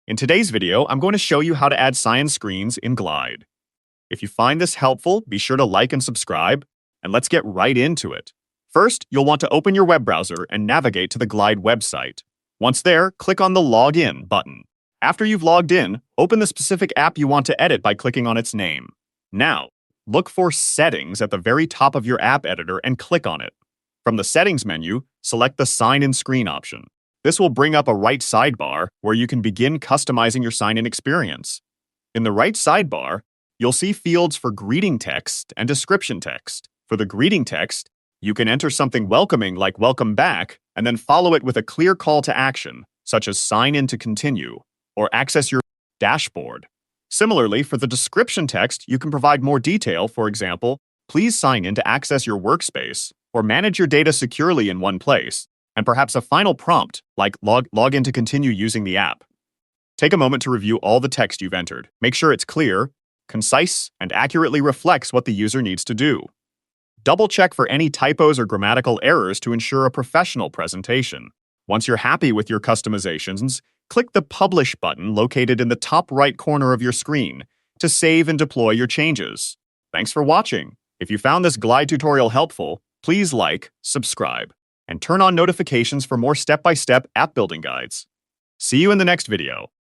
In today's video, I'm going to show you how to add sign-in screens in Glide. If you find this helpful, be sure to like and subscribe, and let's get right into it. First, you'll want to open your web browser and navigate to the Glide website. Once there, click on the Login button. After you've logged in, open the specific app you want to edit by clicking on its name. Now, look for Settings at the very top of your app editor and click on it. From the Settings menu, select the Sign-in Screen option. This will bring up a right sidebar where you can begin customizing your sign-in experience. In the right sidebar, you'll see fields for greeting text and description text. For the greeting text, you can enter something welcoming like "Welcome back" and then follow it with a clear call to action, such as "Sign in to continue" or "Access your dashboard." Similarly, for the description text, you can provide more detail, for example, "Please sign in to access your workspace," or "Manage your data securely in one place," and perhaps a final prompt like log in to continue using the app. Take a moment to review all the text you've entered. Make sure it's clear, concise, and accurately reflects what the user needs to do. Double-check for any typos or grammatical errors to ensure a professional presentation. Once you're happy with your customizations, click the Publish button located in the top right corner of your screen to save and deploy your changes. Thanks for watching. If you found this Glide tutorial helpful, please like, subscribe, and turn on notifications for more step-by-step app building guides. See you in the next video.